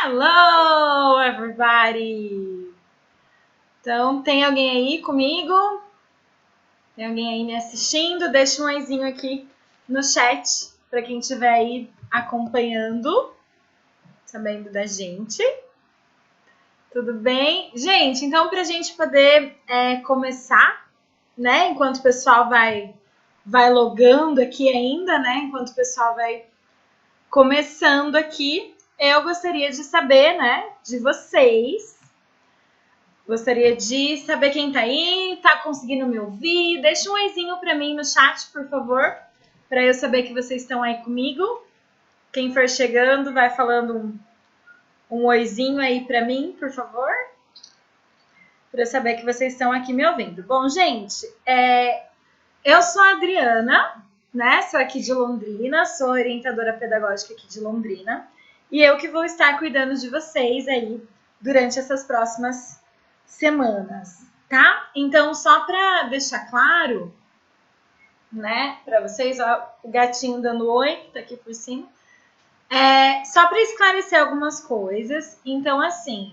Hello, everybody! Então, tem alguém aí comigo? Tem alguém aí me assistindo? Deixa um oizinho aqui no chat para quem estiver aí acompanhando, sabendo da gente. Tudo bem? Gente, então para a gente poder começar, né? Enquanto o pessoal vai logando aqui ainda, né? Enquanto o pessoal vai começando aqui, eu gostaria de saber, né, de vocês. Gostaria de saber quem tá aí, tá conseguindo me ouvir. Deixa um oizinho para mim no chat, por favor, para eu saber que vocês estão aí comigo. Quem for chegando, vai falando um oizinho aí para mim, por favor, para eu saber que vocês estão aqui me ouvindo. Bom, gente, eu sou a Adriana, né? Sou aqui de Londrina, sou orientadora pedagógica aqui de Londrina. E eu que vou estar cuidando de vocês aí durante essas próximas semanas, tá? Então, só para deixar claro, né, para vocês, ó, o gatinho dando oi, que tá aqui por cima. Só para esclarecer algumas coisas. Então, assim,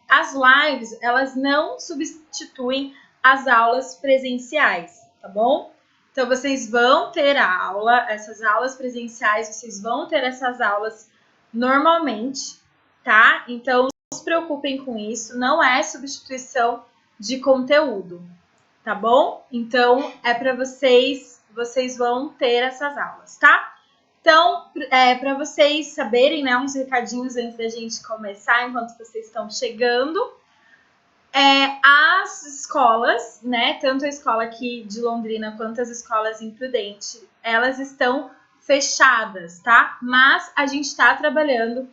as lives, elas não substituem as aulas presenciais, tá bom? Então, vocês vão ter essas aulas presenciais, vocês vão ter essas aulas normalmente, tá? Então, não se preocupem com isso, não é substituição de conteúdo, tá bom? Então, é para vocês vão ter essas aulas, tá? Então, para vocês saberem, né, uns recadinhos antes da gente começar, enquanto vocês estão chegando. As escolas, né, tanto a escola aqui de Londrina quanto as escolas em Prudente, elas estão fechadas, tá? Mas a gente está trabalhando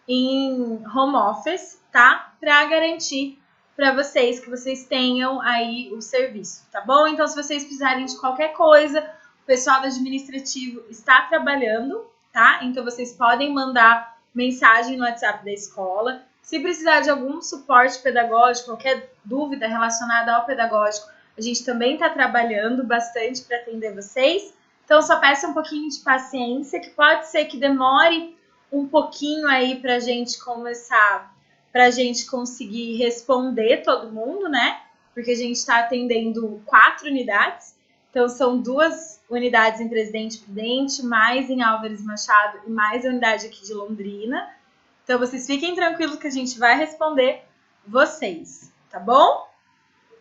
em home office, tá? Para garantir para vocês que vocês tenham aí o serviço, tá bom? Então, se vocês precisarem de qualquer coisa, o pessoal do administrativo está trabalhando, tá? Então, vocês podem mandar mensagem no WhatsApp da escola. Se precisar de algum suporte pedagógico, qualquer dúvida relacionada ao pedagógico, a gente também está trabalhando bastante para atender vocês. Então, só peça um pouquinho de paciência, que pode ser que demore um pouquinho aí para a gente começar, para a gente conseguir responder todo mundo, né? Porque a gente está atendendo 4 unidades. Então, são 2 unidades em Presidente Prudente, mais em Álvares Machado e mais a unidade aqui de Londrina. Então, vocês fiquem tranquilos que a gente vai responder vocês, tá bom?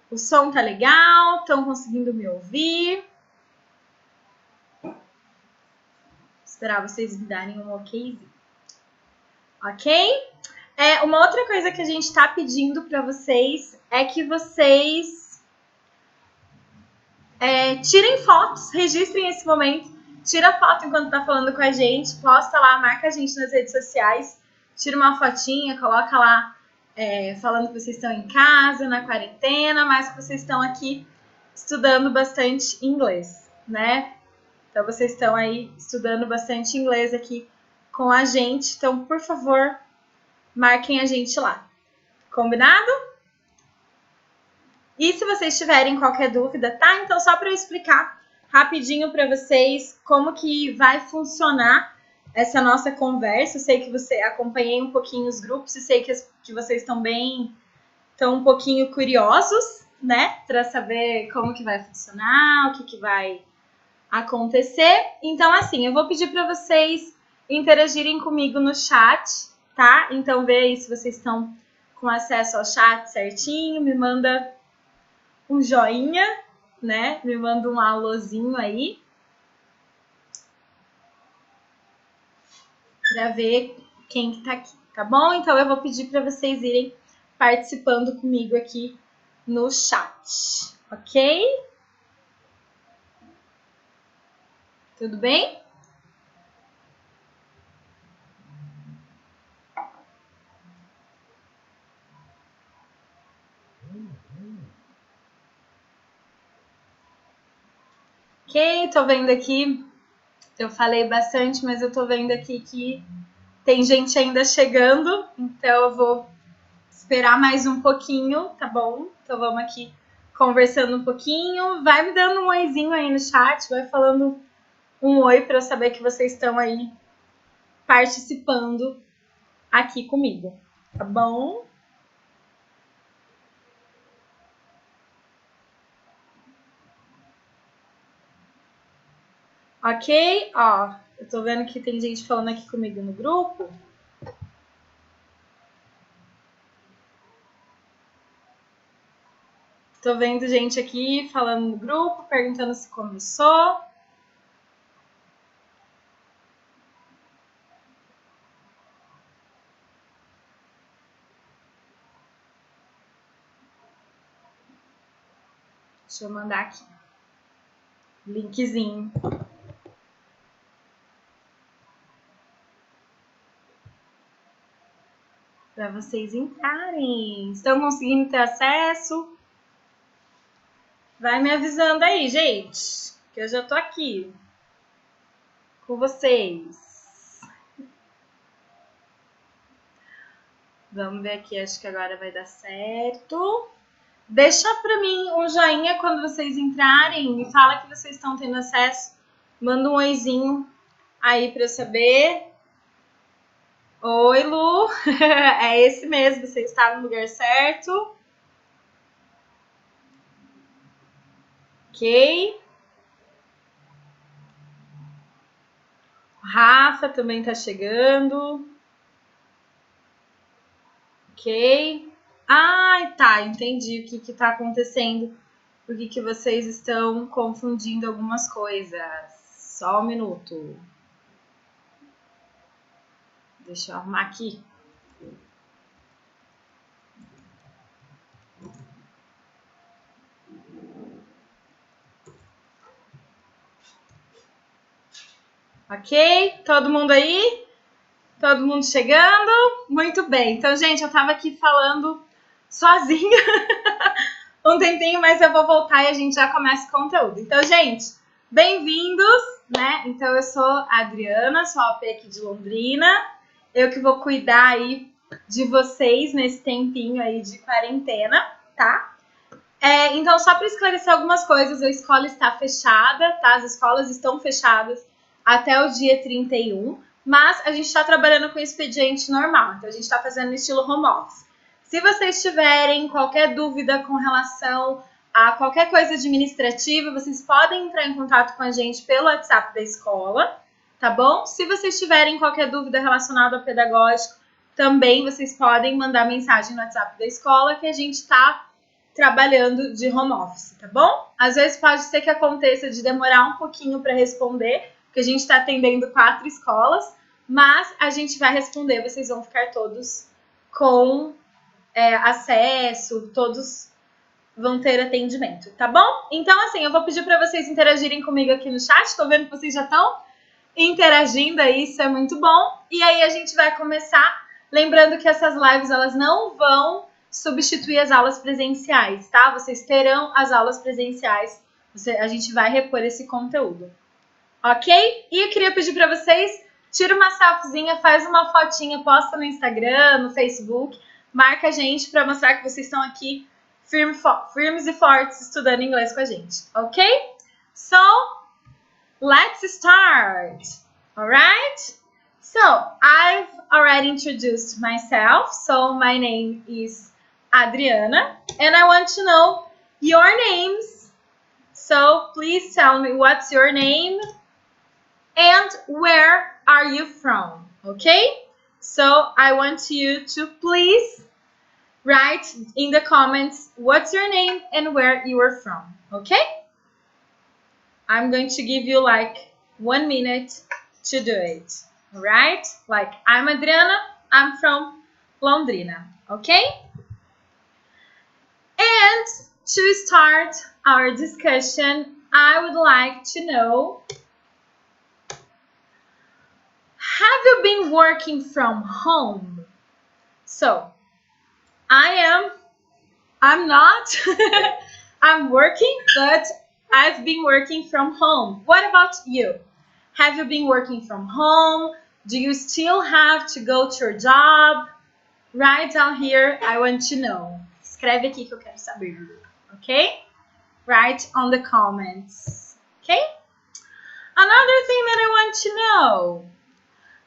O som tá legal, estão conseguindo me ouvir. Vou esperar vocês me darem um okzinho. Ok? Uma outra coisa que a gente tá pedindo para vocês é que vocês tirem fotos, registrem esse momento. Tira foto enquanto tá falando com a gente, posta lá, marca a gente nas redes sociais. Tira uma fotinha, coloca lá falando que vocês estão em casa, na quarentena, mas que vocês estão aqui estudando bastante inglês, né? Então, vocês estão aí estudando bastante inglês aqui com a gente. Então, por favor, marquem a gente lá. Combinado? E se vocês tiverem qualquer dúvida, tá? Então, só para eu explicar rapidinho para vocês como que vai funcionar essa nossa conversa. Eu sei que acompanhei um pouquinho os grupos e sei que vocês estão um pouquinho curiosos, né, para saber como que vai funcionar, o que vai acontecer. Então, assim, eu vou pedir para vocês interagirem comigo no chat, tá? Então, vê aí se vocês estão com acesso ao chat certinho, me manda um joinha, né? Me manda um alôzinho aí. Para ver quem que tá aqui, tá bom? Então, eu vou pedir para vocês irem participando comigo aqui no chat, ok? Tudo bem? Ok, tô vendo aqui, eu falei bastante, mas eu tô vendo aqui que tem gente ainda chegando, então eu vou esperar mais um pouquinho, tá bom? Então vamos aqui conversando um pouquinho. Vai me dando um oizinho aí no chat, vai falando um oi para eu saber que vocês estão aí participando aqui comigo, tá bom? Ok? Ó, eu tô vendo que tem gente falando aqui comigo no grupo. Tô vendo gente aqui falando no grupo, perguntando se começou. Deixa eu mandar aqui. Linkzinho. Para vocês entrarem. Estão conseguindo ter acesso? Vai me avisando aí, gente, que eu já tô aqui com vocês. Vamos ver aqui, acho que agora vai dar certo. Deixa pra mim um joinha quando vocês entrarem. Me fala que vocês estão tendo acesso. Manda um oizinho aí pra eu saber. Oi, Lu. É esse mesmo, você está no lugar certo. Ok. Rafa também tá chegando. Ok. Ai, tá, entendi o que tá acontecendo. Por que vocês estão confundindo algumas coisas. Só um minuto. Deixa eu arrumar aqui. Ok? Todo mundo aí? Todo mundo chegando? Muito bem. Então, gente, eu tava aqui falando sozinha um tempinho, mas eu vou voltar e a gente já começa o conteúdo. Então, gente, bem-vindos, né? Então, eu sou a Adriana, sou a OP aqui de Londrina. Eu que vou cuidar aí de vocês nesse tempinho aí de quarentena, tá? Então, só para esclarecer algumas coisas, a escola está fechada, tá? As escolas estão fechadas até o dia 31, mas a gente está trabalhando com expediente normal, então a gente está fazendo no estilo home office. Se vocês tiverem qualquer dúvida com relação a qualquer coisa administrativa, vocês podem entrar em contato com a gente pelo WhatsApp da escola, tá bom? Se vocês tiverem qualquer dúvida relacionada ao pedagógico, também vocês podem mandar mensagem no WhatsApp da escola que a gente está trabalhando de home office, tá bom? Às vezes pode ser que aconteça de demorar um pouquinho para responder, porque a gente está atendendo 4 escolas, mas a gente vai responder, vocês vão ficar todos com acesso, todos vão ter atendimento, tá bom? Então, assim, eu vou pedir para vocês interagirem comigo aqui no chat, tô vendo que vocês já estão interagindo aí, isso é muito bom. E aí a gente vai começar, lembrando que essas lives, elas não vão substituir as aulas presenciais, tá? Vocês terão as aulas presenciais, a gente vai repor esse conteúdo, ok? E eu queria pedir para vocês, tira uma selfiezinha, faz uma fotinha, posta no Instagram, no Facebook, marca a gente para mostrar que vocês estão aqui firmes e fortes estudando inglês com a gente, ok? So, let's start, alright? So, I've already introduced myself, so my name is Adriana, and I want to know your names. So please tell me what's your name and where are you from, okay? So I want you to please write in the comments what's your name and where you are from, okay? I'm going to give you like 1 minute to do it, all right? Like, I'm Adriana, I'm from Londrina, okay? And to start our discussion, I would like to know, have you been working from home? So, I'm not, I'm working, but I've been working from home. What about you? Have you been working from home? Do you still have to go to your job? Write down here, I want to know. Escreve aqui que eu quero saber, ok? Write on the comments, okay? Another thing that I want to know,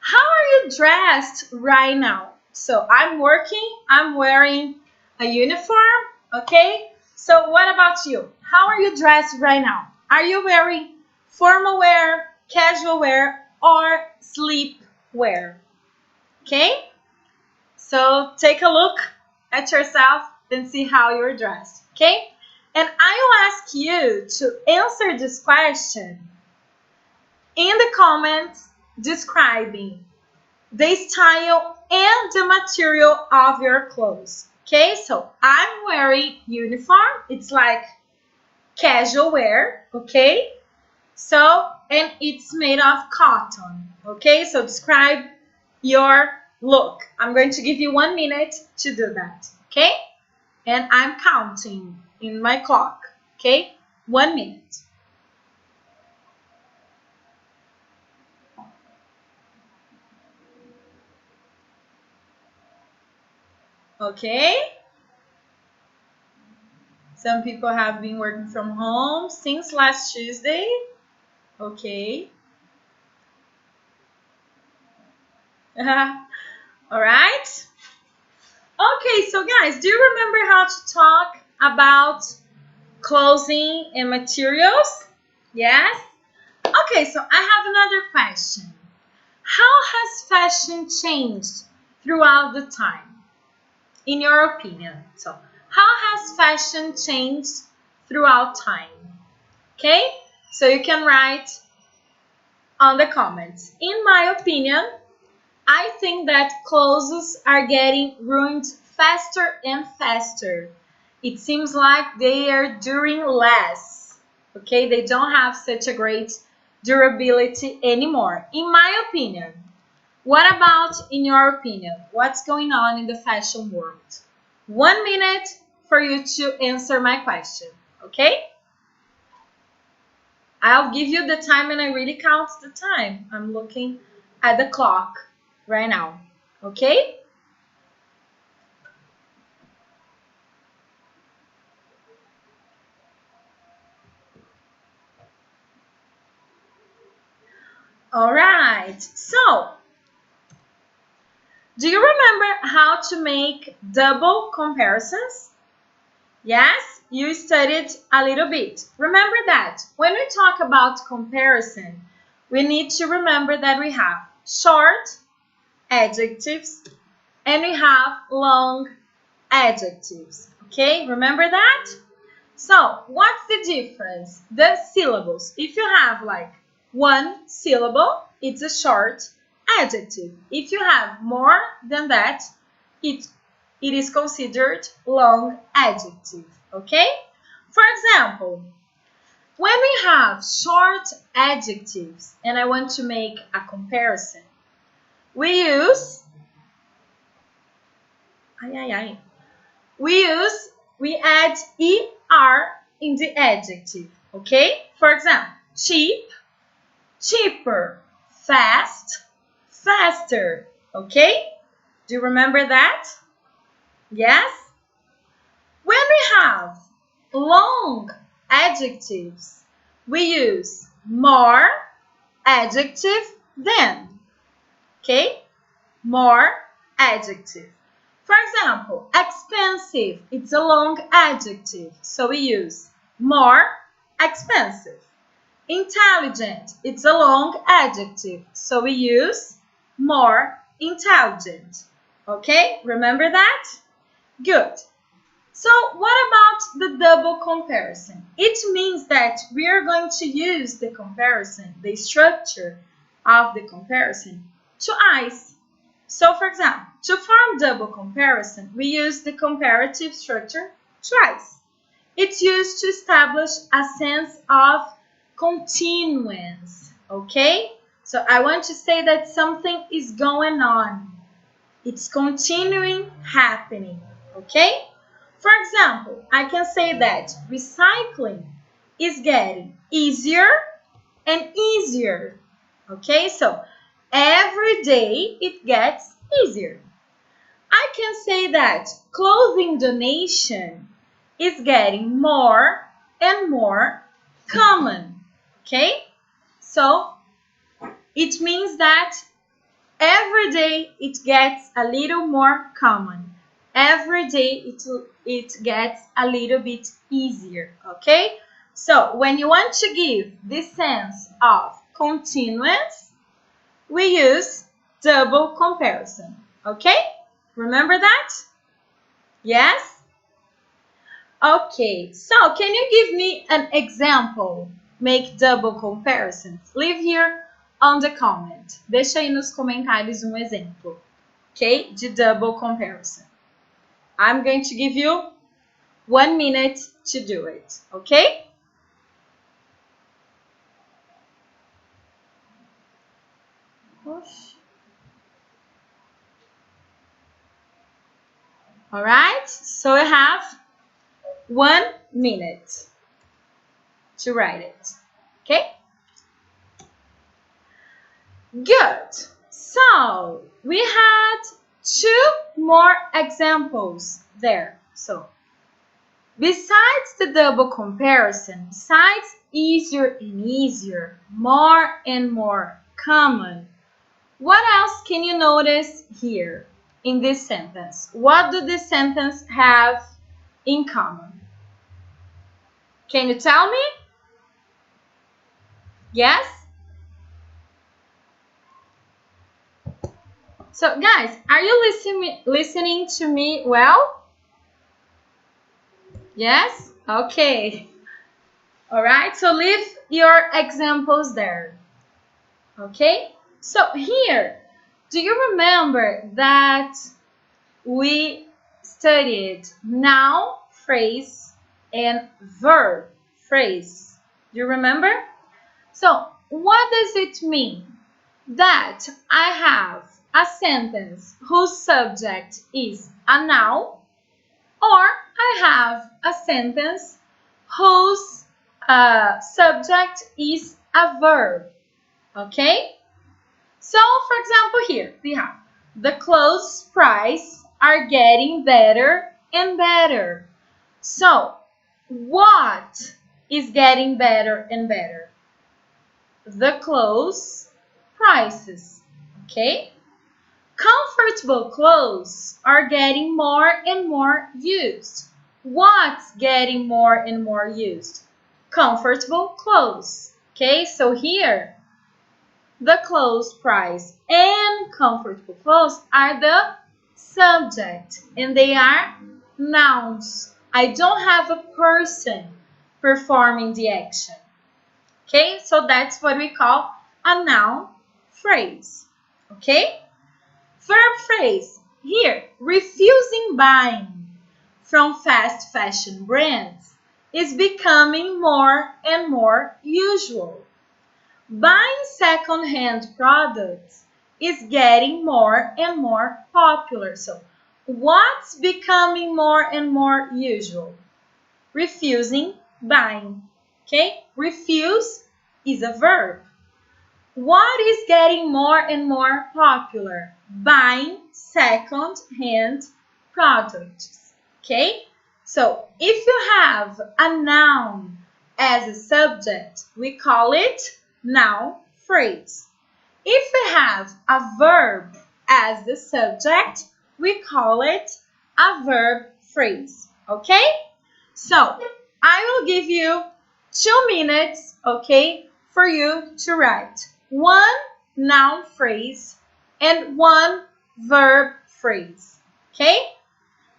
How are you dressed right now? So I'm working, I'm wearing a uniform, okay? So what about you? How are you dressed right now? Are you wearing formal wear, casual wear, or sleep wear? Okay? So take a look at yourself and see how you're dressed, okay? And I will ask you to answer this question in the comments describing the style and the material of your clothes. Okay, so I'm wearing uniform. It's like casual wear. Okay, so and it's made of cotton. Okay, so describe your look. I'm going to give you 1 minute to do that. Okay, and I'm counting in my clock. Okay, 1 minute. Okay. Some people have been working from home since last Tuesday. Okay. All right. Okay, so guys, do you remember how to talk about clothing and materials? Yes? Okay, so I have another question. How has fashion changed throughout the time, in your opinion? So, how has fashion changed throughout time? Okay, so you can write on the comments. In my opinion, I think that clothes are getting ruined faster and faster. It seems like they are during less. Okay, they don't have such a great durability anymore, in my opinion. What about in your opinion? What's going on in the fashion world? 1 minute for you to answer my question, okay? I'll give you the time and I really count the time. I'm looking at the clock right now, okay? All right, so do you remember how to make double comparisons? Yes, you studied a little bit. Remember that when we talk about comparison, we need to remember that we have short adjectives and we have long adjectives. Okay, remember that? So, what's the difference? The syllables. If you have like 1 syllable, it's a short adjective. If you have more than that, it is considered long adjective. Okay? For example, when we have short adjectives and I want to make a comparison, we use we add er in the adjective, okay? For example, cheap, cheaper, fast, faster, okay? Do you remember that? Yes? When we have long adjectives, we use more adjective than, okay? More adjective. For example, expensive, it's a long adjective, so we use more expensive. Intelligent, it's a long adjective, so we use more intelligent. Okay, remember that? Good. So what about the double comparison? It means that we are going to use the comparison, the structure of the comparison, twice. So, for example, to form double comparison, we use the comparative structure twice. It's used to establish a sense of continuance, okay? So, I want to say that something is going on. It's continuing happening, okay? For example, I can say that recycling is getting easier and easier, okay? So, every day it gets easier. I can say that clothing donation is getting more and more common, okay? So, it means that every day it gets a little more common. Every day it gets a little bit easier, okay? So when you want to give this sense of continuous, we use double comparison, okay? Remember that? Yes? Okay, so can you give me an example? Make double comparisons. Leave here on the comment. Deixa aí nos comentários um exemplo, okay? De double comparison. I'm going to give you 1 minute to do it, okay? All right, so I have 1 minute to write it, okay? Good. So we had 2 more examples there. So besides the double comparison, besides easier and easier, more and more common, what else can you notice here in this sentence? What do this sentence have in common? Can you tell me? Yes? So guys, are you listening to me well? Yes? Okay. All right, so leave your examples there. Okay? So here, do you remember that we studied noun phrase and verb phrase? Do you remember? So what does it mean? That I have a sentence whose subject is a noun, or I have a sentence whose subject is a verb. Okay? So, for example, here we have the clothes price are getting better and better. So, what is getting better and better? The clothes prices. Okay? Comfortable clothes are getting more and more used. What's getting more and more used? Comfortable clothes. Okay, so here, the clothes price and comfortable clothes are the subject, and they are nouns. I don't have a person performing the action. Okay, so that's what we call a noun phrase. Okay? Verb phrase. Here, refusing buying from fast fashion brands is becoming more and more usual. Buying second-hand products is getting more and more popular. So, what's becoming more and more usual? Refusing buying. Okay? Refuse is a verb. What is getting more and more popular? Buying second-hand products. Okay? So, if you have a noun as a subject, we call it noun phrase. If we have a verb as the subject, we call it a verb phrase. Okay? So, I will give you 2 minutes, okay, for you to write 1 noun phrase and 1 verb phrase. Okay?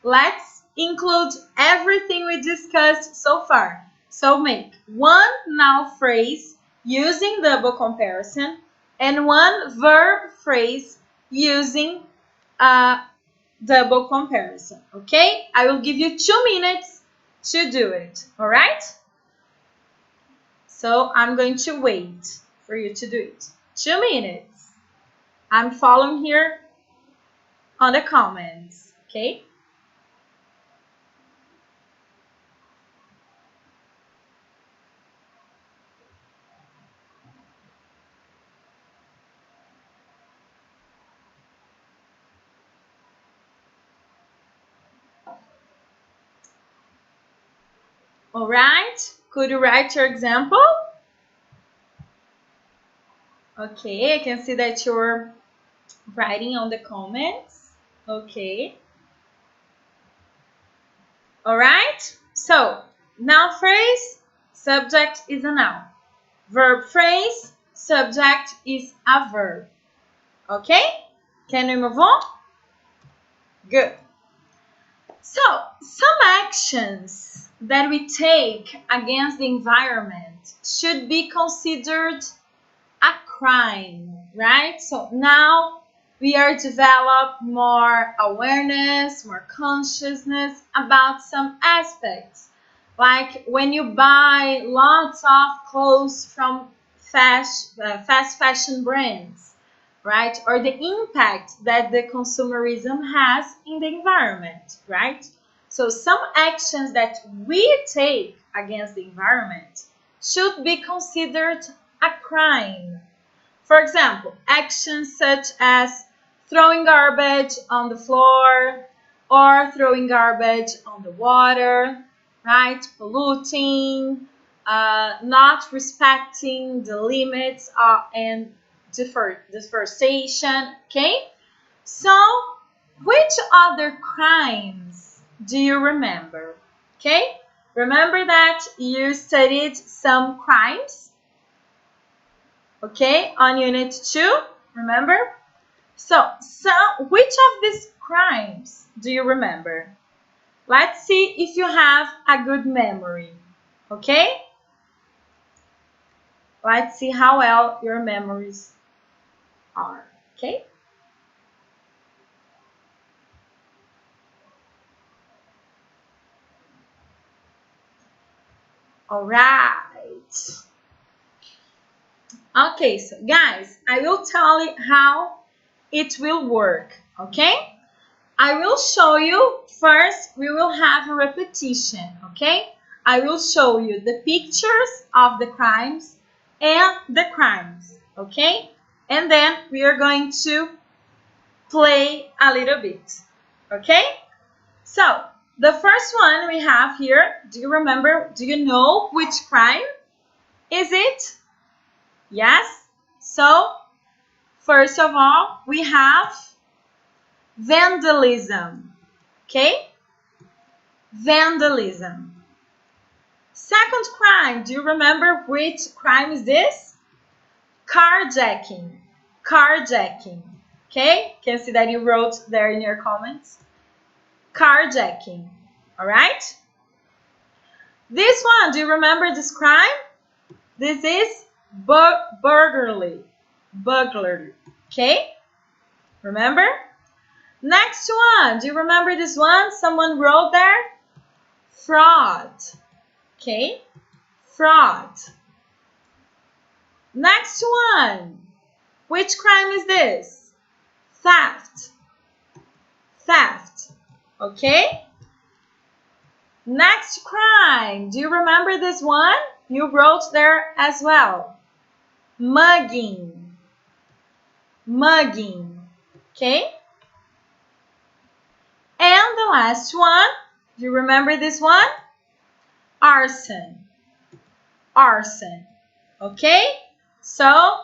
Let's include everything we discussed so far. So make 1 noun phrase using double comparison and 1 verb phrase using double comparison. Okay? I will give you 2 minutes to do it. All right? So I'm going to wait for you to do it. 2 minutes. I'm following here on the comments. Okay? All right, could you write your example? Okay, I can see that you're writing on the comments. Okay. All right. So, noun phrase, subject is a noun. Verb phrase, subject is a verb. Okay? Can we move on? Good. So, some actions that we take against the environment should be considered a crime, right? So now we are developing more awareness, more consciousness about some aspects. Like when you buy lots of clothes from fast fashion brands, right? Or the impact that the consumerism has in the environment, right? So some actions that we take against the environment should be considered a crime. For example, actions such as throwing garbage on the floor or throwing garbage on the water, right? Polluting, not respecting the limits and deforestation, okay? So, which other crimes do you remember? Okay? Remember that you studied some crimes, okay, on Unit 2, remember? So, which of these crimes do you remember? Let's see if you have a good memory, okay? Let's see how well your memories are, okay? All right. Okay, so guys, I will tell you how it will work, okay? I will show you first, we will have a repetition, okay? I will show you the pictures of the crimes and the crimes, okay? And then we are going to play a little bit, okay? So, the first one we have here, do you remember, do you know which crime is it? Yes? So, first of all, we have vandalism, okay? Vandalism. Second crime, do you remember which crime is this? Carjacking, carjacking, okay? Can see that you wrote there in your comments. Carjacking, all right? This one, do you remember this crime? This is burglary, okay? Remember? Next one, do you remember this one? Someone wrote there? Fraud, okay? Fraud. Next one, which crime is this? Theft, theft, okay? Next crime, do you remember this one? You wrote there as well. Mugging, mugging, okay? And the last one, do you remember this one? Arson, arson, okay? So,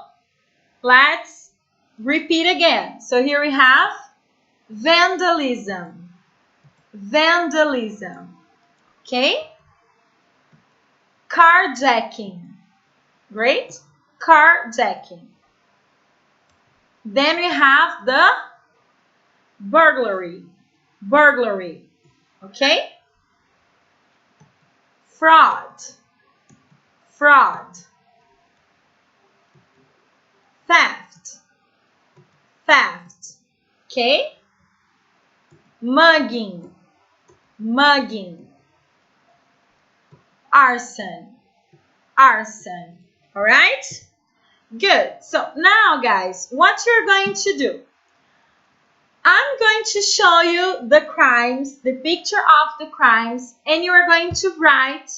let's repeat again. So here we have vandalism, vandalism, okay? Carjacking, great, carjacking. Then we have the burglary, burglary, okay? Fraud, fraud. Theft, theft, okay? Mugging, mugging. Arson, arson, all right? Good. So now, guys, what you're going to do, I'm going to show you the crimes, the picture of the crimes, and you are going to write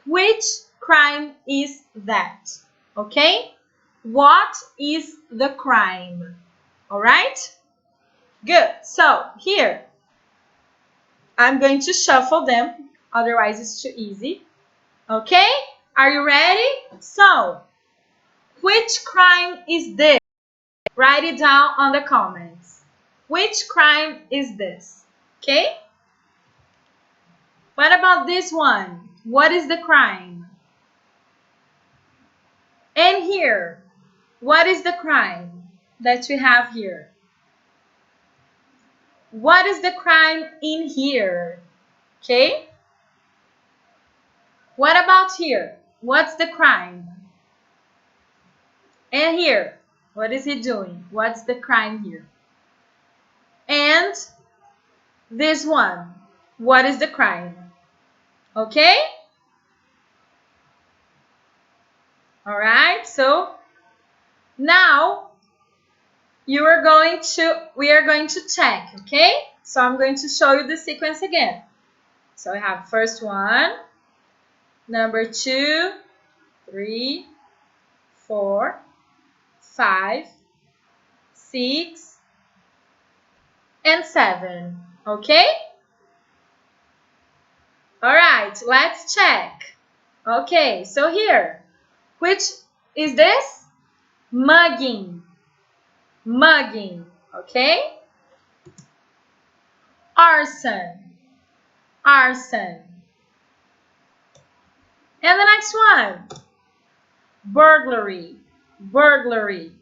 which crime is that, okay? What is the crime? All right? Good. So here, I'm going to shuffle them, otherwise it's too easy. Okay? Are you ready? So, which crime is this? Write it down on the comments. Which crime is this? Okay? What about this one? What is the crime? And here, what is the crime that we have here? What is the crime in here? Okay? What about here? What's the crime? And here, what is he doing? What's the crime here? And this one, what is the crime? Okay? All right, so now we are going to check, okay? So I'm going to show you the sequence again. So we have first one, number 2, 3, 4, 5, 6, and 7, okay? All right, let's check. Okay, so here, which is this? Mugging. Mugging, okay? Arson. Arson. And the next one, burglary. Burglary.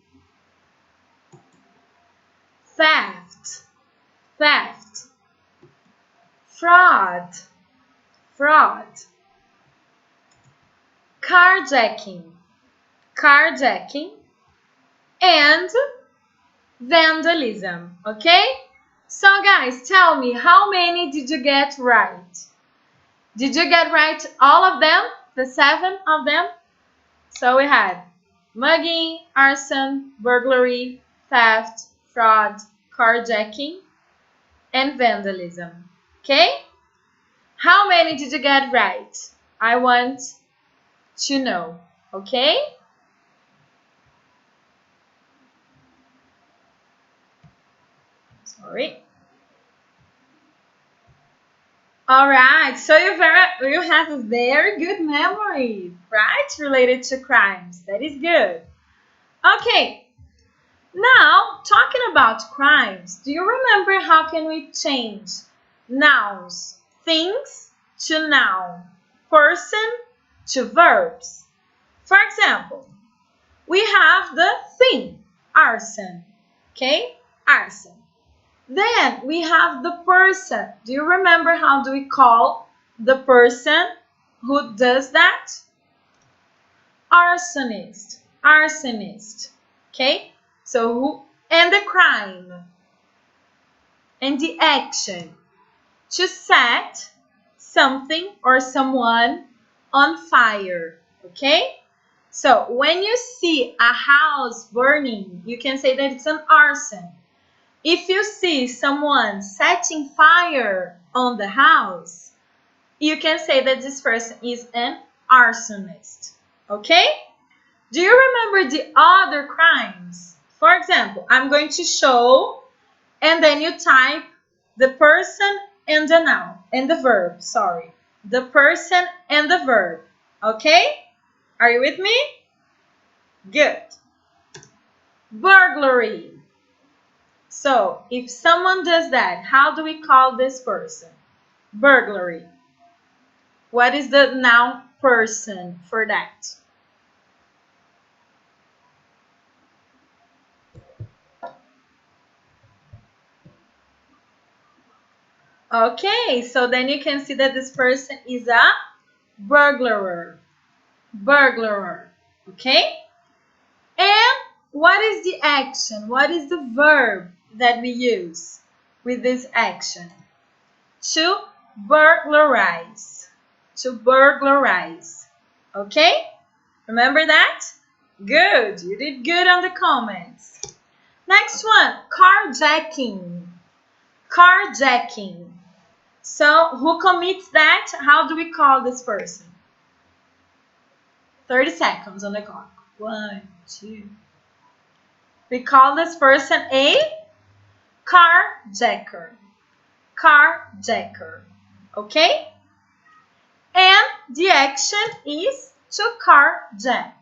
Theft. Theft. Fraud. Fraud. Carjacking. Carjacking. And vandalism, okay? So guys, tell me, how many did you get right? Did you get right all of them? The 7 of them? So we had mugging, arson, burglary, theft, fraud, carjacking, and vandalism, okay? How many did you get right? I want to know, okay? Sorry. All right, so you have a very good memory, right? Related to crimes. That is good. Okay, now talking about crimes, do you remember how can we change nouns, things to noun, person to verbs? For example, we have the thing, arson, okay? Arson. Then we have the person. Do you remember how do we call the person who does that? Arsonist. Arsonist. Okay? So who, and the crime and the action, to set something or someone on fire. Okay? So when you see a house burning, you can say that it's an arson. If you see someone setting fire on the house, you can say that this person is an arsonist. Okay? Do you remember the other crimes? For example, I'm going to show, and then you type the person and the noun, and the verb, sorry. The person and the verb. Okay? Are you with me? Good. Burglary. So, if someone does that, how do we call this person? Burglary. What is the noun person for that? Okay, so then you can see that this person is a burglar. Burglar. Okay? And what is the action? What is the verb that we use with this action? To burglarize. To burglarize. Okay? Remember that? Good. You did good on the comments. Next one, carjacking. Carjacking. So, who commits that? How do we call this person? 30 seconds on the clock. 1, 2. We call this person a carjacker. Carjacker. Okay? And the action is to carjack.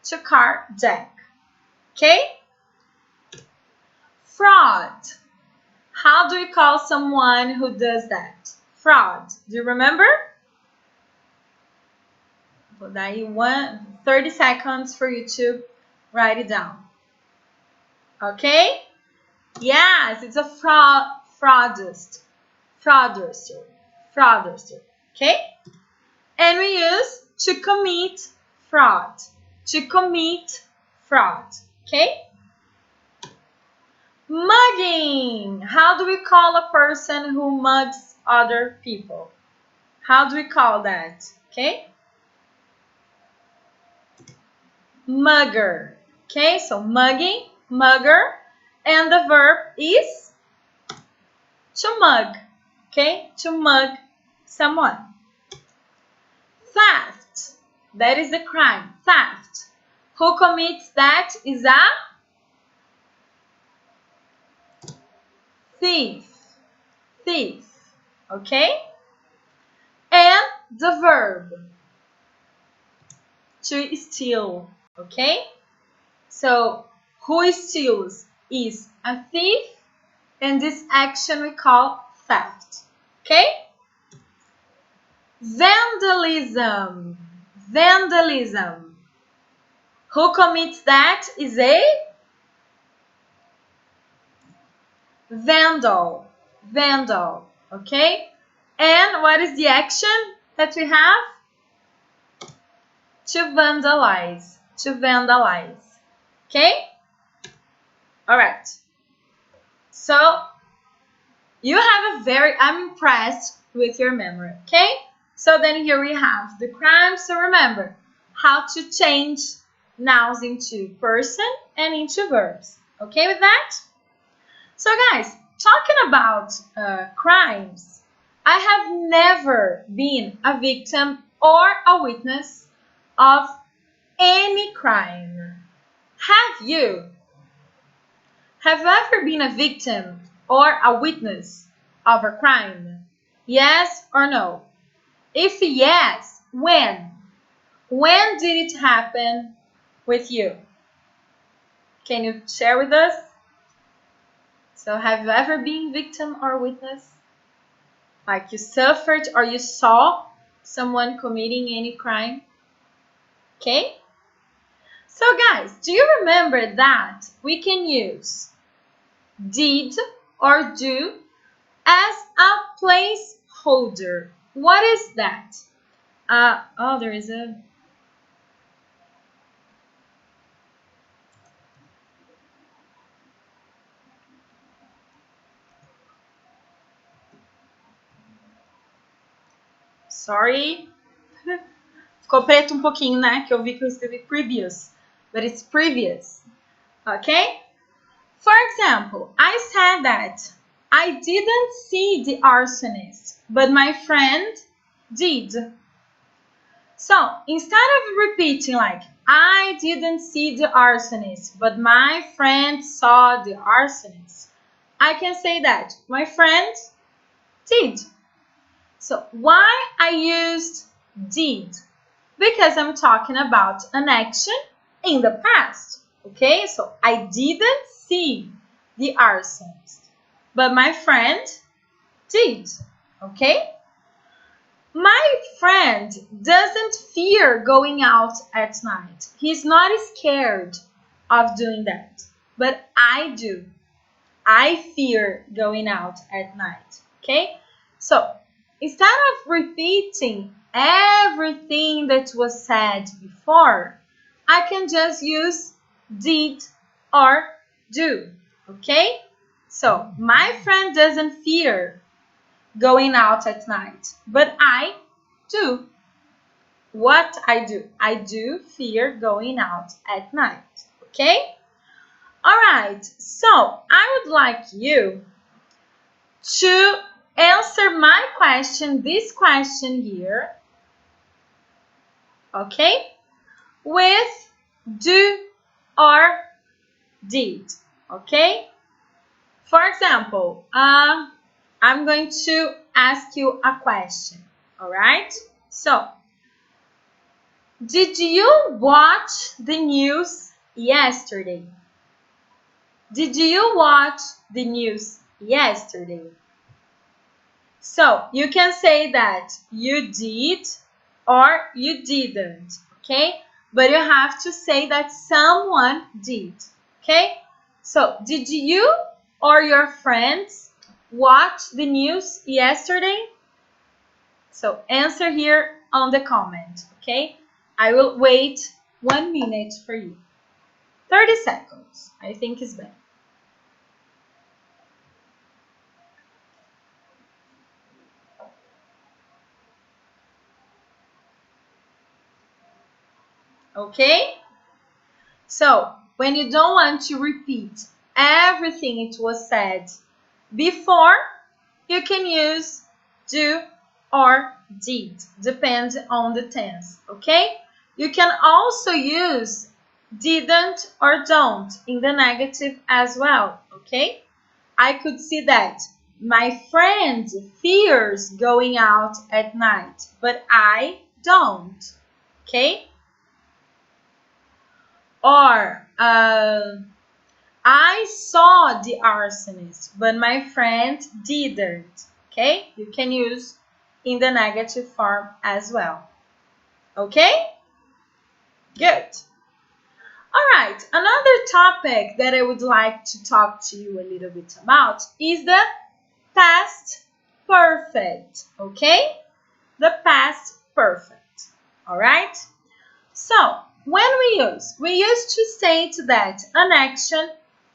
To carjack. Okay? Fraud. How do we call someone who does that? Fraud. Do you remember? Vou dar aí 30 seconds for you to write it down. Okay? Yes, it's a fraudster. Okay? And we use to commit fraud. To commit fraud. Okay? Mugging. How do we call a person who mugs other people? How do we call that? Okay? Mugger. Okay, so mugging, mugger, and the verb is to mug. Okay, to mug someone. Theft. That is a crime. Theft. Who commits that is a thief. Thief. Okay? And the verb to steal. Okay? So, who steals is a thief, and this action we call theft. Okay? Vandalism. Vandalism. Who commits that is a vandal. Vandal. Okay? And what is the action that we have? To vandalize. To vandalize. Okay? Alright. So, you have I'm impressed with your memory. Okay? So then here we have the crimes. So remember how to change nouns into person and into verbs. Okay with that? So guys, talking about crimes, I have never been a victim or a witness of any crime. Have you? Have you ever been a victim or a witness of a crime? Yes or no? If yes, when? When did it happen with you? Can you share with us? So have you ever been victim or witness? Like you suffered or you saw someone committing any crime? Okay? So guys, do you remember that we can use did or do as a placeholder? What is that? There is a... Sorry. Ficou preto um pouquinho, né? Que eu vi que eu escrevi previous. But it's previous. Okay? For example, I said that I didn't see the arsonist, but my friend did. So, instead of repeating like, I didn't see the arsonist, but my friend saw the arsonist, I can say that my friend did. So, why I used did? Because I'm talking about an action in the past. Okay, so I didn't see the arsonist, but my friend did. Okay? My friend doesn't fear going out at night. He's not scared of doing that, but I do. I fear going out at night. Okay? So, instead of repeating everything that was said before, I can just use did or do. Okay? So, my friend doesn't fear going out at night, but I do. What I do? I do fear going out at night. Okay? Alright, so I would like you to answer my question, this question here, okay, with do or did, okay? For example, I'm going to ask you a question, all right? So, did you watch the news yesterday? Did you watch the news yesterday? So you can say that you did or you didn't, okay? But you have to say that someone did, okay? So did you or your friends watch the news yesterday? So answer here on the comment, okay? I will wait 1 minute for you. 30 seconds, I think is better. Okay? So, when you don't want to repeat everything it was said before, you can use do or did, depends on the tense, okay? You can also use didn't or don't in the negative as well, okay? I could see that my friend fears going out at night, but I don't, okay? Or I saw the arsonist, but my friend didn't. Okay? You can use in the negative form as well. Okay? Good. All right. Another topic that I would like to talk to you a little bit about is the past perfect. Okay? The past perfect. All right? So, when we used to state that an action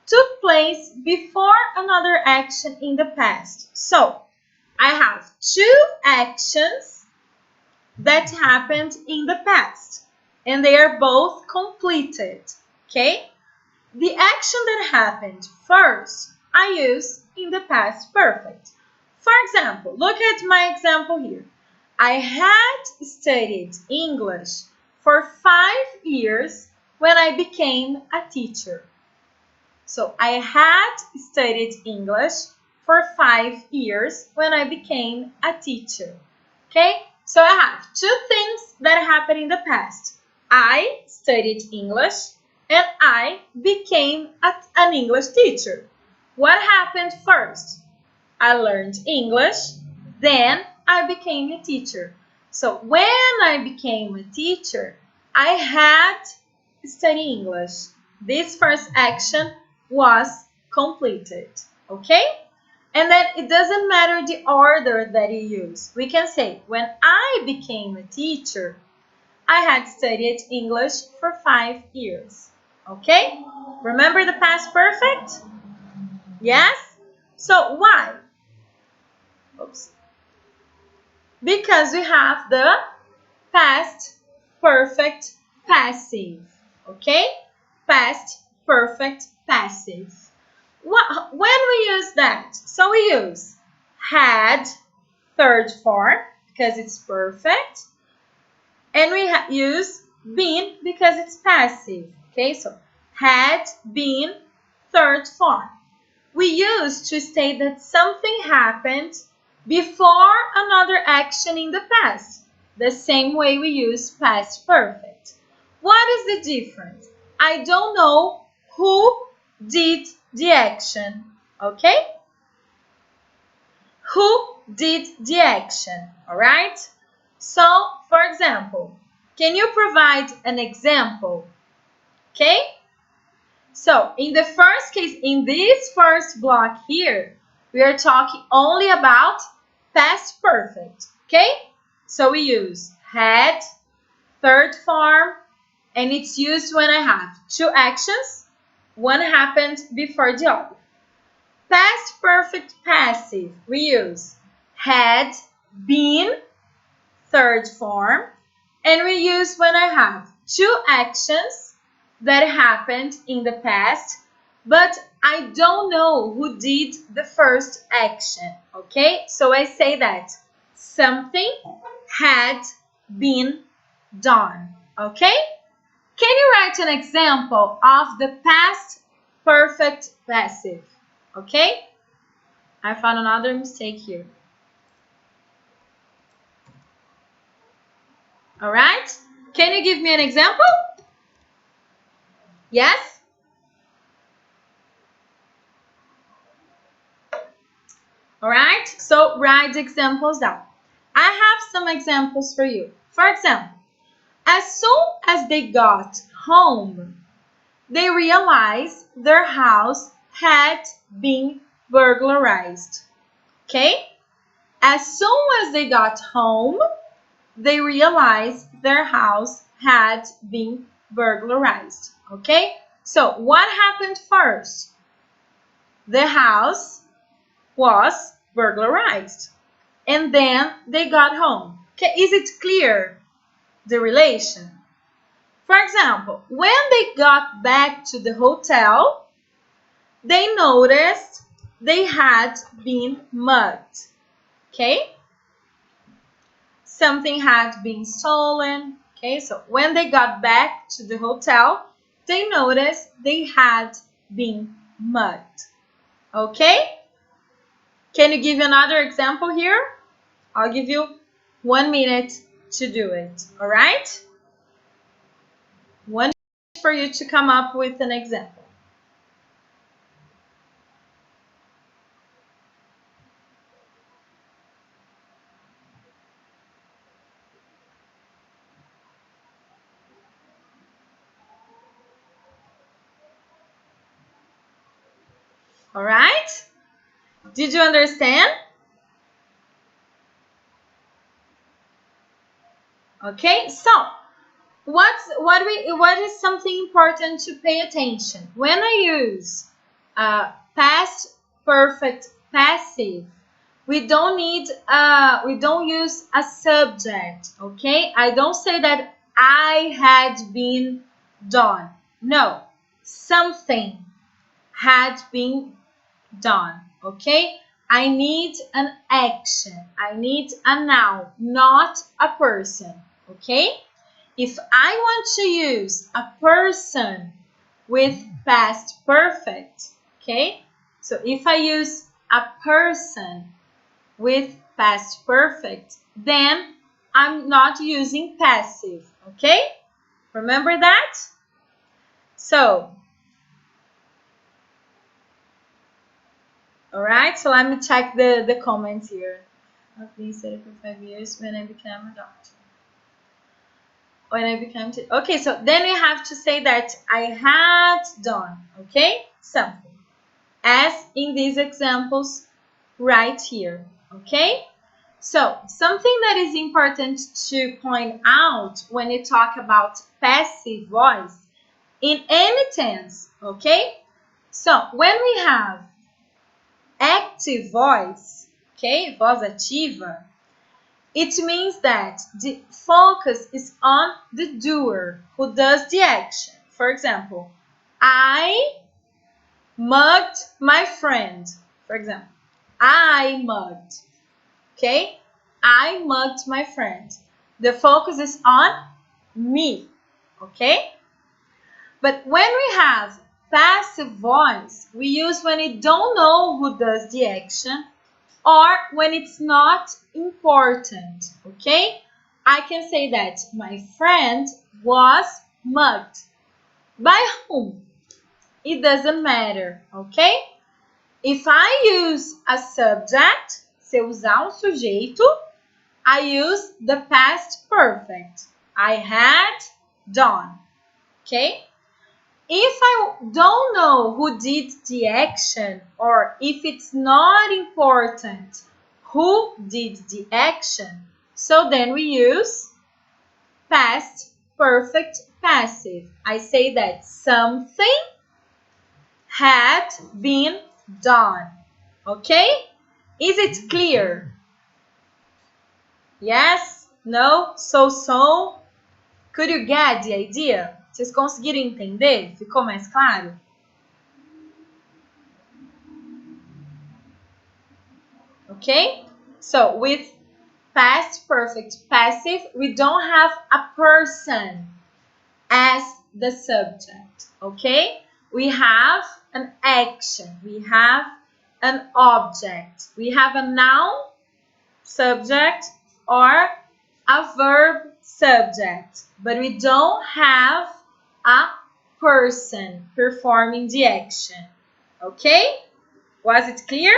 took place before another action in the past. So, I have two actions that happened in the past, and they are both completed, okay? The action that happened first, I use in the past perfect. For example, look at my example here. I had studied English for 5 years when I became a teacher. So I had studied English for 5 years when I became a teacher. Okay? So I have two things that happened in the past. I studied English and I became an English teacher. What happened first? I learned English, then I became a teacher. So when I became a teacher, I had studied English. This first action was completed, okay? And then it doesn't matter the order that you use. We can say, when I became a teacher, I had studied English for 5 years, okay? Remember the past perfect? Yes? So why? Oops. Because we have the past perfect passive, okay? Past perfect passive. When we use that, so we use had, third form, because it's perfect, and we use been because it's passive, okay? So had been, third form. We use to state that something happened before another action in the past, the same way we use past perfect. What is the difference? I don't know who did the action, okay? Who did the action, all right? So, for example, can you provide an example, okay? So, in the first case, in this first block here, we are talking only about past perfect, okay? So, we use had, third form, and it's used when I have two actions. One happened before the other. Past perfect passive, we use had, been, third form, and we use when I have two actions that happened in the past, but I don't know who did the first action, okay? So I say that something had been done, okay? Can you write an example of the past perfect passive, okay? I found another mistake here. All right? Can you give me an example? Yes? Alright? So write the examples down. I have some examples for you. For example, as soon as they got home, they realized their house had been burglarized. Okay? As soon as they got home, they realized their house had been burglarized. Okay? So what happened first? The house was burglarized. And then they got home. Okay, is it clear, the relation? For example, when they got back to the hotel, they noticed they had been mugged. Okay? Something had been stolen. Okay, so when they got back to the hotel, they noticed they had been mugged. Okay? Can you give another example here? I'll give you 1 minute to do it. All right? 1 minute for you to come up with an example. All right? Did you understand? Okay, so what is something important to pay attention? When I use past perfect passive, we don't use a subject, okay? I don't say that I had been done. No, something had been done, okay? I need an action. I need a noun, not a person, okay? If I want to use a person with past perfect, okay? So if I use a person with past perfect, then I'm not using passive, okay? Remember that? So, all right, so let me check the comments here. I've been studying for 5 years when I became a doctor. When I became okay, so then you have to say that I had done, okay, something, as in these examples right here, okay? So something that is important to point out when you talk about passive voice in any tense, okay? So when we have active voice, okay, voz ativa, it means that the focus is on the doer who does the action. For example, I mugged my friend. For example, I mugged. Okay? I mugged my friend. The focus is on me. Okay? But when we have passive voice, we use when we don't know who does the action or when it's not important, okay? I can say that my friend was mugged. By whom? It doesn't matter, okay? If I use a subject, se eu usar sujeito, I use the past perfect. I had done, okay? If I don't know who did the action or if it's not important who did the action, so then we use past perfect passive. I say that something had been done. Okay? Is it clear? Yes? No? So? Could you get the idea? Vocês conseguiram entender? Ficou mais claro? Okay? So with past perfect passive, we don't have a person as the subject. Okay? We have an action. We have an object. We have a noun subject or a verb subject, but we don't have a person performing the action. Okay? Was it clear?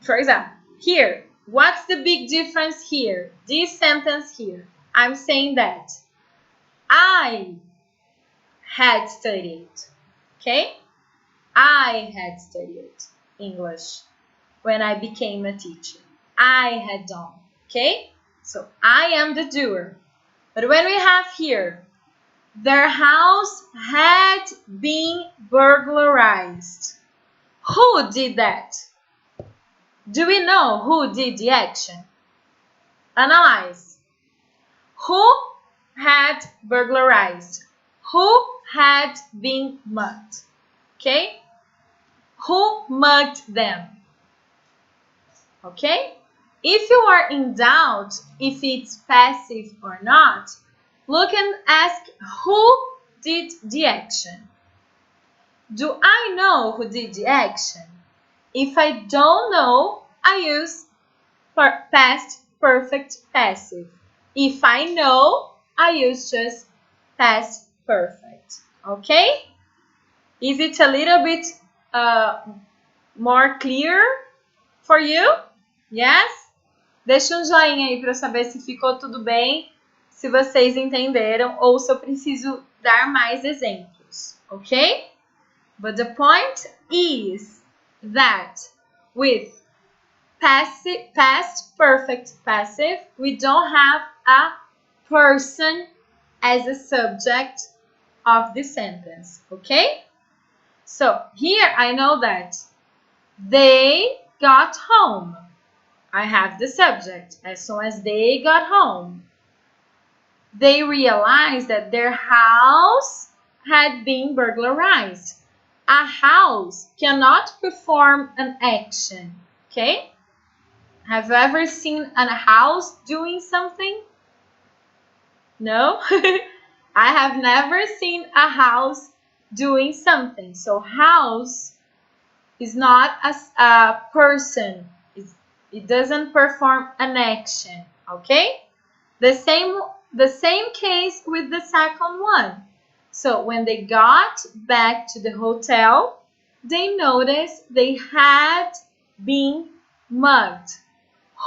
For example, here, what's the big difference here? This sentence here, I'm saying that I had studied, okay? I had studied English when I became a teacher. I had done, okay? So I am the doer. But when we have here, their house had been burglarized. Who did that? Do we know who did the action? Analyze. Who had burglarized? Who had been mugged? Okay? Who mugged them? Okay? If you are in doubt if it's passive or not, look and ask who did the action. Do I know who did the action? If I don't know, I use past perfect passive. If I know, I use just past perfect. Okay? Is it a little bit more clear for you? Yes? Deixa um joinha aí para eu saber se ficou tudo bem, se vocês entenderam ou se eu preciso dar mais exemplos. Ok? But the point is that with past perfect passive, we don't have a person as a subject of the sentence, okay? So here I know that they got home. I have the subject. As soon as they got home, they realized that their house had been burglarized. A house cannot perform an action, okay? Have you ever seen a house doing something? No? I have never seen a house doing something. So house is not a person. It doesn't perform an action, okay? The same case with the second one. So when they got back to the hotel, they noticed they had been mugged.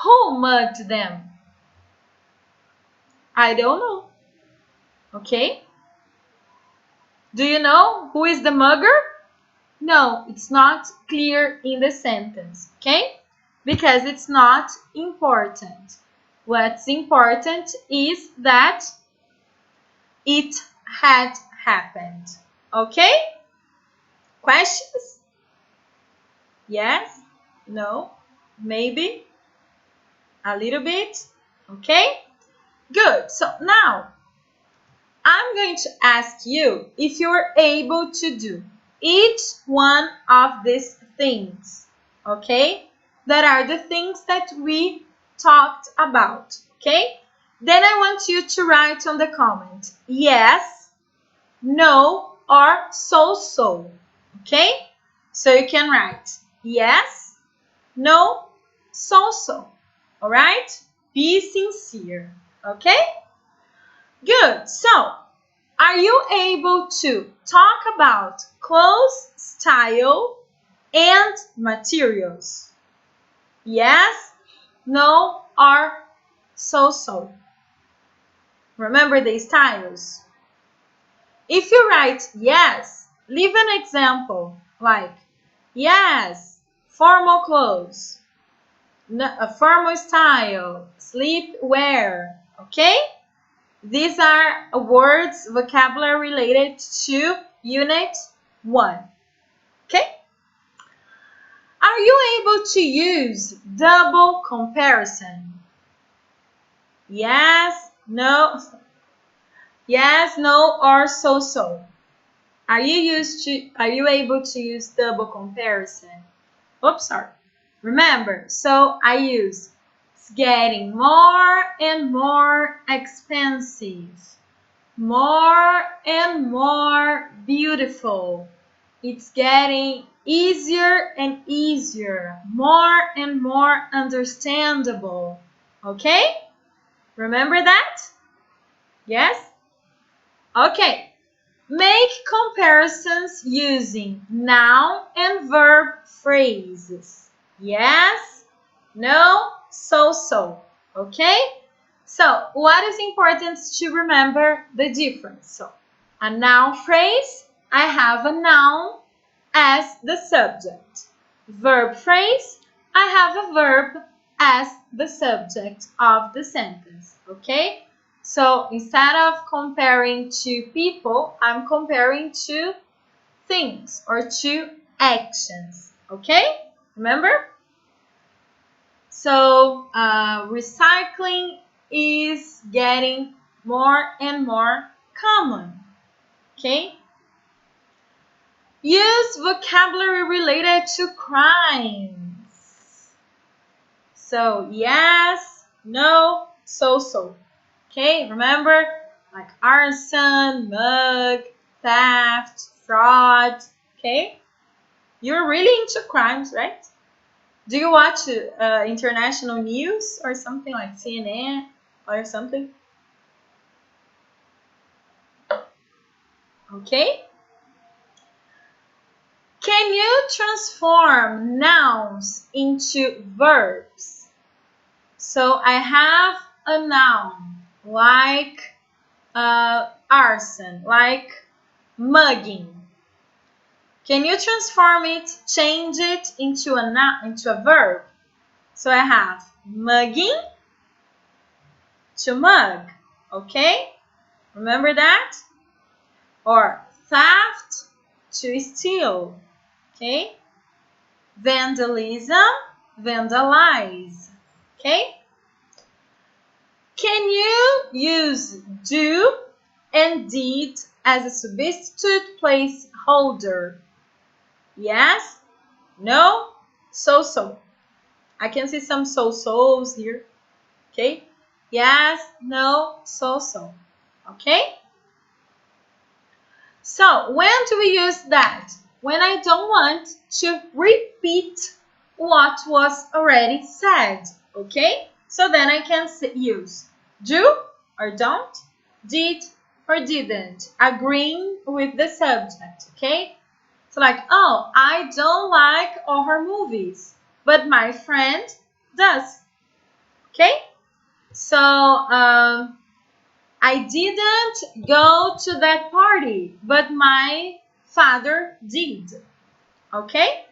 Who mugged them? I don't know. Okay? Do you know who is the mugger? No, it's not clear in the sentence. Okay? Because it's not important. What's important is that it had happened. Okay? Questions? Yes? No? Maybe? A little bit? Okay? Good. So now, I'm going to ask you if you're able to do each one of these things. Okay? That are the things that we talked about. Okay? Then I want you to write on the comment, yes, no, or so. Okay? So you can write yes, no, so. All right? Be sincere. Okay? Good. So, are you able to talk about clothes, style, and materials? Yes, no, or so. Remember the styles. If you write yes, leave an example like yes, formal clothes, a formal style, sleepwear, okay? These are words, vocabulary related to Unit 1, okay? Are you able to use double comparison? Yes, no, or so. Are you able to use double comparison? Oops, sorry. Remember, so I use it's getting more and more expensive, more and more beautiful. It's getting easier and easier, more and more understandable. Okay? Remember that? Yes? Okay. Make comparisons using noun and verb phrases. Yes? no, so. Okay? So, what is important to remember the difference? So, a noun phrase, I have a noun as the subject. Verb phrase, I have a verb as the subject of the sentence. Okay? So, instead of comparing to people, I'm comparing to things or to actions. Okay? Remember? So, recycling is getting more and more common. Okay? Use vocabulary related to crimes. So, yes, no, so. Okay? Remember? Like arson, mug, theft, fraud. Okay? You're really into crimes, right? Do you watch international news or something like CNN or something? Okay. Can you transform nouns into verbs? So I have a noun like arson, like mugging. Can you transform it, change it into a noun, into a verb? So I have mugging to mug, okay? Remember that? Or theft to steal, okay? Vandalism, vandalize, okay? Can you use do and did as a substitute placeholder? Yes? No? So. I can see some so-sos here. Okay? Yes, no, so. Okay? So, when do we use that? When I don't want to repeat what was already said. Okay? So then I can use do or don't, did or didn't, agreeing with the subject. Okay? So like, oh, I don't like horror movies, but my friend does. Okay? So, I didn't go to that party, but my father did. Okay?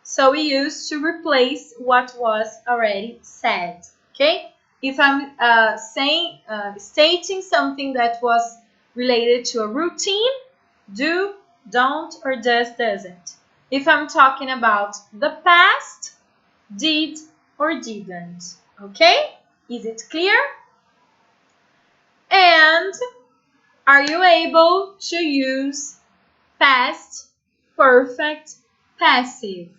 So we use to replace what was already said. Okay? If I'm stating something that was related to a routine, do, don't, or does, doesn't. If I'm talking about the past, did or didn't. Okay? Is it clear? And are you able to use past perfect passive?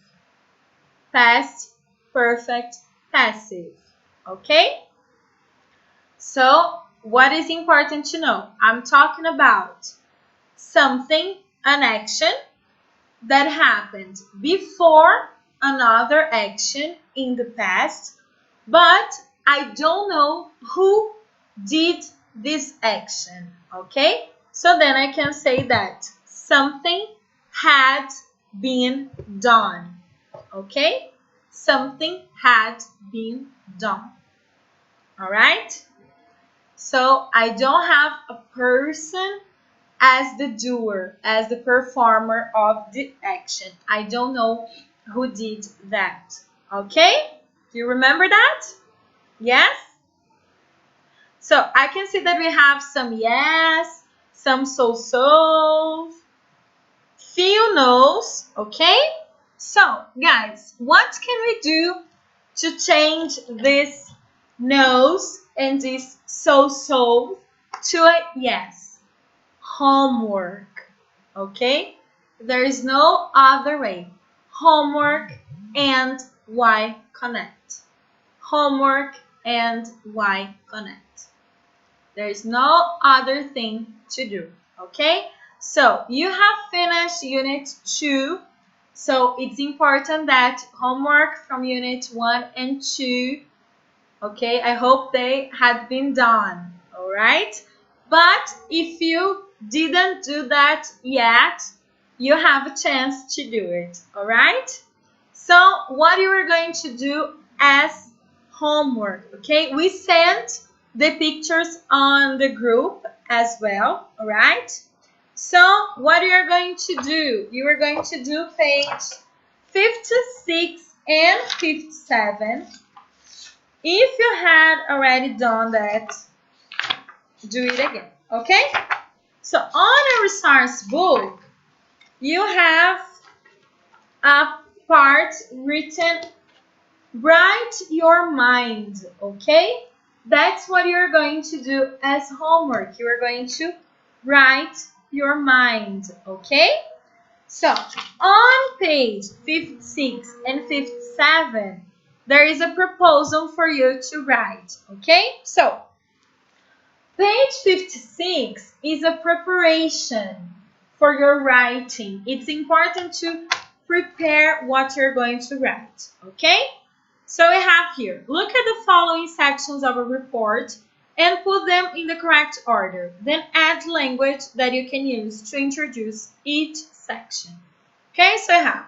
Past perfect passive. Okay? So, what is important to know? I'm talking about something, an action that happened before another action in the past, but I don't know who did this action, okay? So then I can say that something had been done, okay? Something had been done, all right? So I don't have a person as the doer, as the performer of the action. I don't know who did that. Okay? Do you remember that? Yes? So I can see that we have some yes, some so, few no's. Okay? So, guys, what can we do to change this no's and this so to a yes? Homework, okay? There is no other way. Homework and Y connect. Homework and Y connect. There is no other thing to do, okay? So, you have finished Unit 2. So, it's important that homework from Unit 1 and 2, okay? I hope they had been done, all right? But if you didn't do that yet, you have a chance to do it, all right? So what you are going to do as homework, okay? We sent the pictures on the group as well, all right? So what you are going to do, you are going to do page 56 and 57. If you had already done that, do it again, okay? So on a resource book, you have a part written, write your mind, okay? That's what you're going to do as homework. You are going to write your mind, okay? So on page 56 and 57, there is a proposal for you to write, okay? So page 56 is a preparation for your writing. It's important to prepare what you're going to write, okay? So we have here, look at the following sections of a report and put them in the correct order. Then add language that you can use to introduce each section. Okay, so I have,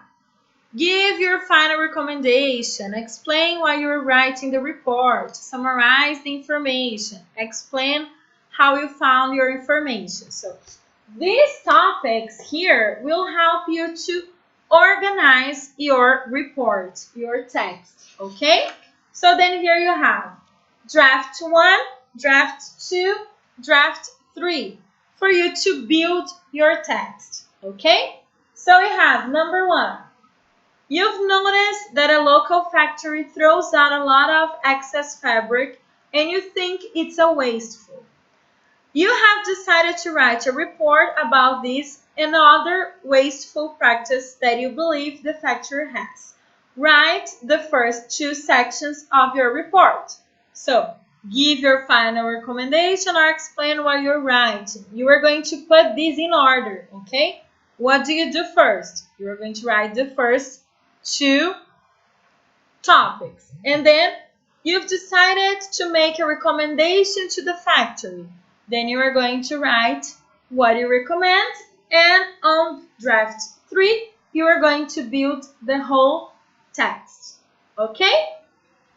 give your final recommendation, explain why you're writing the report, summarize the information, explain how you found your information. So these topics here will help you to organize your report, your text, okay? So then here you have draft 1, draft 2, draft 3 for you to build your text, okay? So we have number 1. You've noticed that a local factory throws out a lot of excess fabric and you think it's a wasteful. You have decided to write a report about this and other wasteful practice that you believe the factory has. Write the first 2 sections of your report. So, give your final recommendation or explain what you're writing. You are going to put this in order, okay? What do you do first? You are going to write the first 2 topics. And then you've decided to make a recommendation to the factory. Then you are going to write what you recommend, and on draft 3, you are going to build the whole text, okay?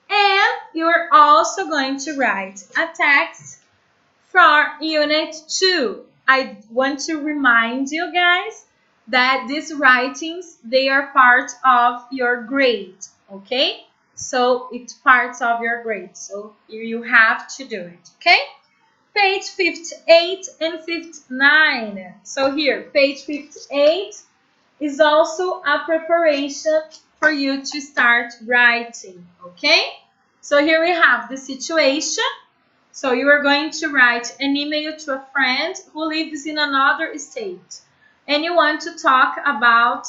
And you are also going to write a text for Unit 2. I want to remind you guys that these writings, they are part of your grade, okay? So it's part of your grade, so you have to do it, okay? Page 58 and 59. So here, page 58 is also a preparation for you to start writing, okay? So here we have the situation. So you are going to write an email to a friend who lives in another state, and you want to talk about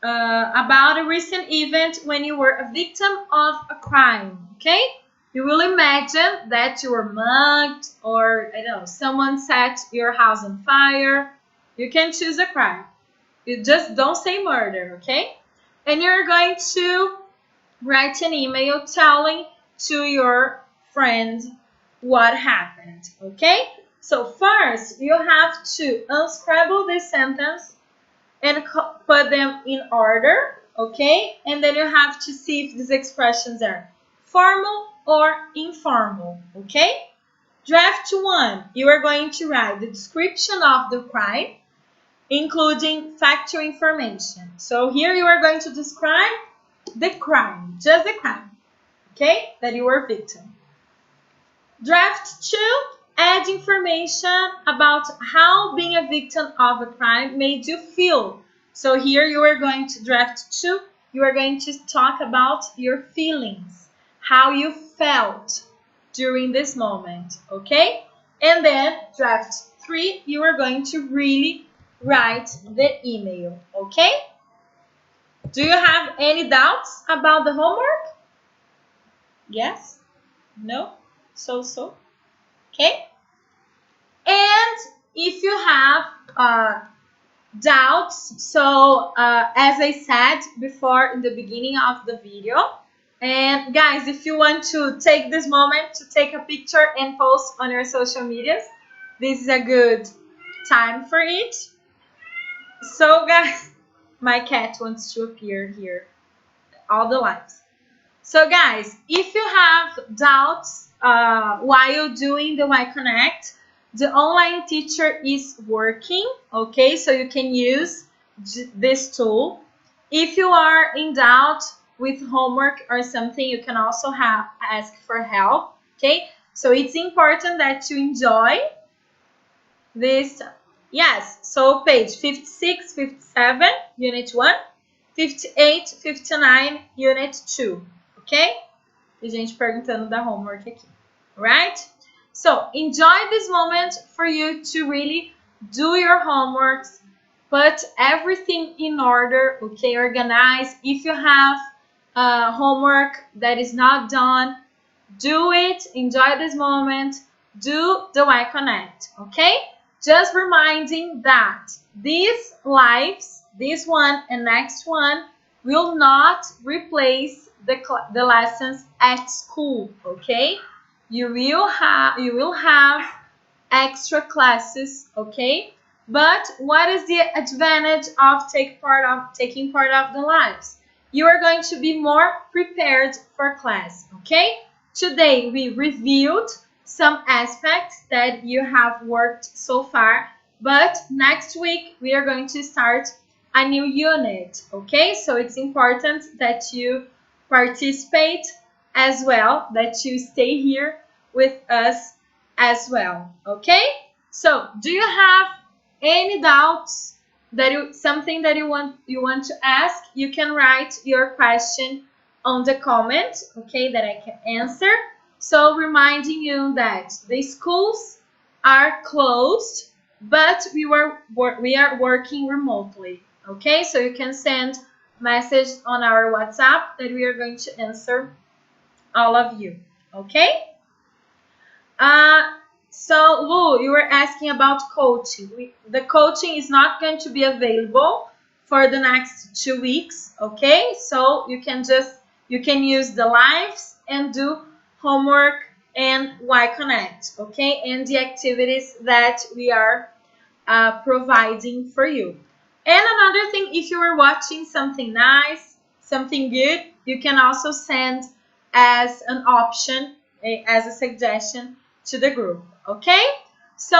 a recent event when you were a victim of a crime, okay? You will imagine that you were mugged, or I don't know, someone set your house on fire. You can choose a crime. You just don't say murder, okay? And you're going to write an email telling to your friend what happened, okay? So first, you have to unscramble this sentence and put them in order, okay? And then you have to see if these expressions are formal or informal, okay? Draft 1, you are going to write the description of the crime, including factual information. So here you are going to describe the crime, just the crime, okay, that you were a victim. Draft 2, add information about how being a victim of a crime made you feel. So here you are going to draft 2, you are going to talk about your feelings, how you felt during this moment, okay? And then draft 3, you are going to really write the email, okay? Do you have any doubts about the homework? Yes? No? So? Okay? And if you have doubts, so as I said before in the beginning of the video, and guys, if you want to take this moment to take a picture and post on your social medias, this is a good time for it. So guys, my cat wants to appear here, all the lives. So guys, if you have doubts while doing the Y Connect, the online teacher is working, okay? So you can use this tool. If you are in doubt with homework or something, you can also ask for help, okay? So it's important that you enjoy this. Yes, so page 56, 57, unit 1, 58, 59, unit 2, ok? E gente perguntando da homework aqui, right? So, enjoy this moment for you to really do your homeworks, put everything in order, okay? Organize. If you have homework that is not done, do it. Enjoy this moment. Do the Y Connect, okay? Just reminding that these lives, this one and next one, will not replace the lessons at school, okay? You will have extra classes, okay? But what is the advantage of taking part of the lives? You are going to be more prepared for class, okay? Today we reviewed some aspects that you have worked so far, but next week we are going to start a new unit, okay? So it's important that you participate as well, that you stay here with us as well, okay? So do you have any doubts, something that you want to ask? You can write your question on the comment, okay, that I can answer. So reminding you that the schools are closed, but we are working remotely, okay? So you can send message on our WhatsApp that we are going to answer all of you, okay? So Lu, you were asking about coaching. The coaching is not going to be available for the next 2 weeks, okay? So you can use the lives and do homework and Y Connect, okay? And the activities that we are providing for you. And another thing, if you are watching something nice, something good, you can also send as an option, as a suggestion to the group, okay? So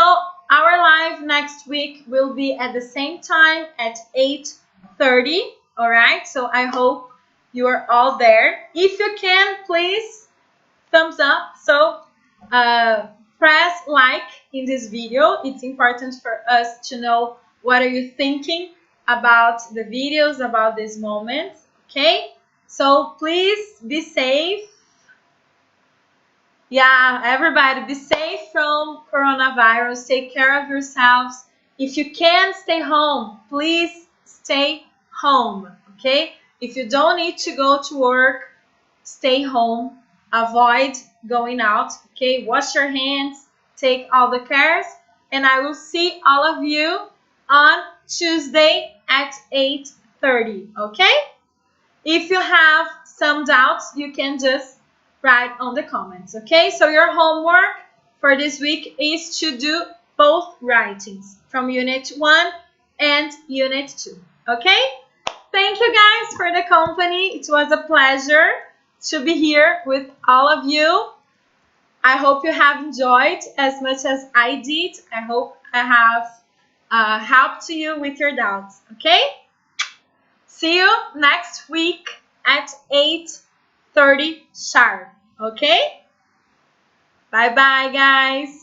our live next week will be at the same time at 8:30, all right? So I hope you are all there. If you can, please thumbs up. So press like in this video. It's important for us to know what are you thinking about the videos, about this moment, okay? So please be safe. Yeah, everybody, be safe from coronavirus. Take care of yourselves. If you can stay home, please stay home, okay? If you don't need to go to work, stay home. Avoid going out, okay? Wash your hands, take all the cares, and I will see all of you on Tuesday at 8:30, okay? If you have some doubts, you can just write on the comments, okay? So your homework for this week is to do both writings from Unit 1 and Unit 2, okay? Thank you guys for the company. It was a pleasure to be here with all of you. I hope you have enjoyed as much as I did. I hope I have helped you with your doubts, okay? See you next week at 8:30 sharp, okay? Bye-bye, guys.